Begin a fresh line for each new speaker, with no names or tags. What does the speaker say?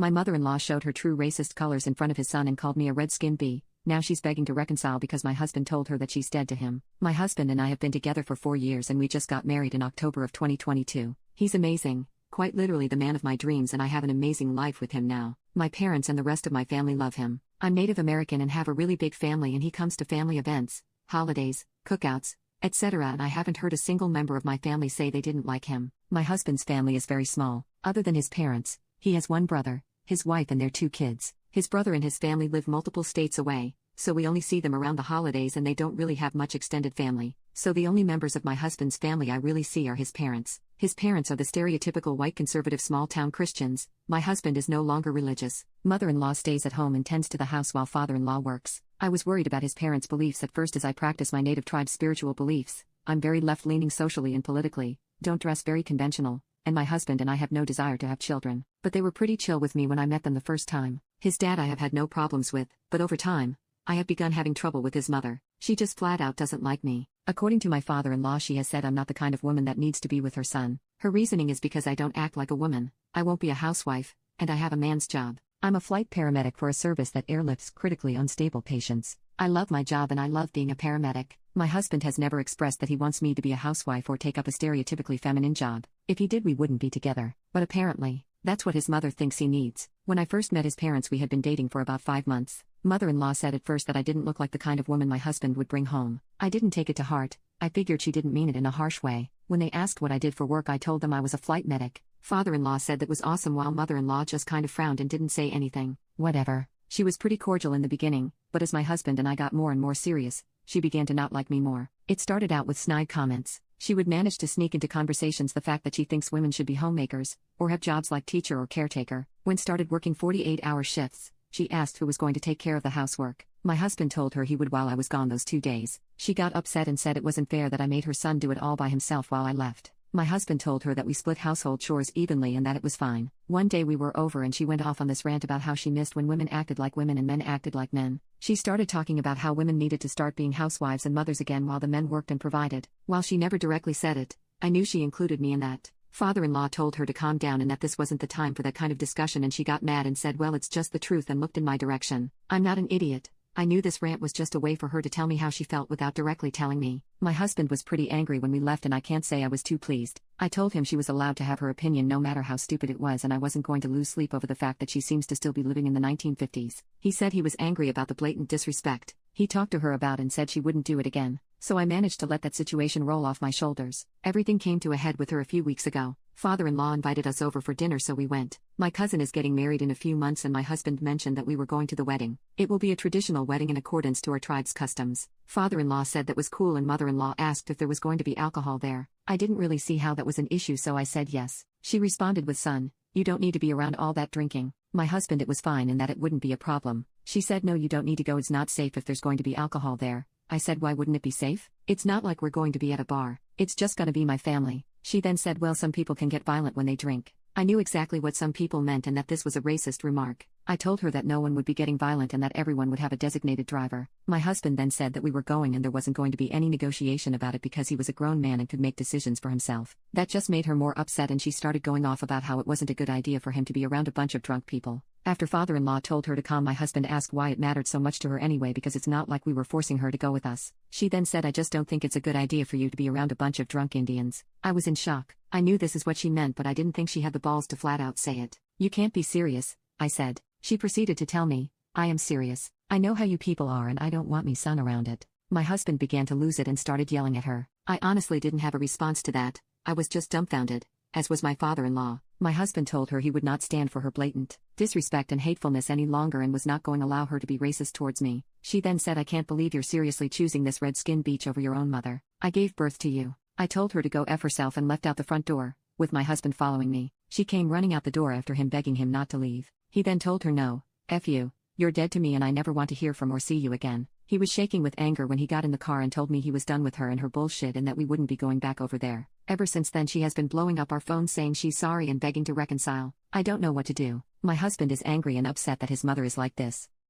My mother-in-law showed her true racist colors in front of his son and called me a red-skinned bee. Now she's begging to reconcile because my husband told her that she's dead to him. My husband and I have been together for 4 years and we just got married in October of 2022. He's amazing, quite literally the man of my dreams, and I have an amazing life with him now. My parents and the rest of my family love him. I'm Native American and have a really big family, and he comes to family events, holidays, cookouts, etc., and I haven't heard a single member of my family say they didn't like him. My husband's family is very small. Other than his parents, he has one brother, his wife and their 2 kids. His brother and his family live multiple states away, so we only see them around the holidays, and they don't really have much extended family. So the only members of my husband's family I really see are his parents. His parents are the stereotypical white conservative small-town Christians. My husband is no longer religious. Mother-in-law stays at home and tends to the house while father-in-law works. I was worried about his parents' beliefs at first as I practice my native tribe's spiritual beliefs. I'm very left-leaning socially and politically, don't dress very conventional, and my husband and I have no desire to have children. But they were pretty chill with me when I met them the first time. His dad I have had no problems with, but over time, I have begun having trouble with his mother. She just flat out doesn't like me. According to my father-in-law, she has said I'm not the kind of woman that needs to be with her son. Her reasoning is because I don't act like a woman, I won't be a housewife, and I have a man's job. I'm a flight paramedic for a service that airlifts critically unstable patients. I love my job and I love being a paramedic. My husband has never expressed that he wants me to be a housewife or take up a stereotypically feminine job. If he did, we wouldn't be together. But apparently, that's what his mother thinks he needs. When I first met his parents, we had been dating for about 5 months. Mother-in-law said at first that I didn't look like the kind of woman my husband would bring home. I didn't take it to heart. I figured she didn't mean it in a harsh way. When they asked what I did for work, I told them I was a flight medic. Father-in-law said that was awesome, while mother-in-law just kind of frowned and didn't say anything. Whatever. She was pretty cordial in the beginning, but as my husband and I got more and more serious, she began to not like me more. It started out with snide comments. She would manage to sneak into conversations the fact that she thinks women should be homemakers, or have jobs like teacher or caretaker. When started working 48-hour shifts, she asked who was going to take care of the housework. My husband told her he would while I was gone those 2 days. She got upset and said it wasn't fair that I made her son do it all by himself while I left. My husband told her that we split household chores evenly and that it was fine. One day we were over and she went off on this rant about how she missed when women acted like women and men acted like men. She started talking about how women needed to start being housewives and mothers again while the men worked and provided. While she never directly said it, I knew she included me in that. Father-in-law told her to calm down and that this wasn't the time for that kind of discussion, and she got mad and said, well, it's just the truth, and looked in my direction. I'm not an idiot. I knew this rant was just a way for her to tell me how she felt without directly telling me. My husband was pretty angry when we left, and I can't say I was too pleased. I told him she was allowed to have her opinion no matter how stupid it was, and I wasn't going to lose sleep over the fact that she seems to still be living in the 1950s. He said he was angry about the blatant disrespect he talked to her about and said she wouldn't do it again. So I managed to let that situation roll off my shoulders. Everything came to a head with her a few weeks ago. Father-in-law invited us over for dinner, so we went. My cousin is getting married in a few months and my husband mentioned that we were going to the wedding. It will be a traditional wedding in accordance to our tribe's customs. Father-in-law said that was cool, and mother-in-law asked if there was going to be alcohol there. I didn't really see how that was an issue, so I said yes. She responded with, son, you don't need to be around all that drinking. My husband, it was fine and that it wouldn't be a problem. She said, no, you don't need to go, it's not safe if there's going to be alcohol there. I said, why wouldn't it be safe? It's not like we're going to be at a bar. It's just gonna be my family. She then said, well, some people can get violent when they drink. I knew exactly what some people meant and that this was a racist remark. I told her that no one would be getting violent and that everyone would have a designated driver. My husband then said that we were going and there wasn't going to be any negotiation about it because he was a grown man and could make decisions for himself. That just made her more upset, and she started going off about how it wasn't a good idea for him to be around a bunch of drunk people. After father-in-law told her to calm, my husband asked why it mattered so much to her anyway, because it's not like we were forcing her to go with us. She then said, I just don't think it's a good idea for you to be around a bunch of drunk Indians. I was in shock. I knew this is what she meant, but I didn't think she had the balls to flat out say it. You can't be serious, I said. She proceeded to tell me, I am serious. I know how you people are and I don't want me son around it. My husband began to lose it and started yelling at her. I honestly didn't have a response to that. I was just dumbfounded, as was my father-in-law. My husband told her he would not stand for her blatant disrespect and hatefulness any longer and was not going to allow her to be racist towards me. She then said, I can't believe you're seriously choosing this red-skinned beach over your own mother. I gave birth to you. I told her to go F herself and left out the front door, with my husband following me. She came running out the door after him, begging him not to leave. He then told her, no, F you. You're dead to me and I never want to hear from or see you again. He was shaking with anger when he got in the car and told me he was done with her and her bullshit and that we wouldn't be going back over there. Ever since then she has been blowing up our phone saying she's sorry and begging to reconcile. I don't know what to do. My husband is angry and upset that his mother is like this.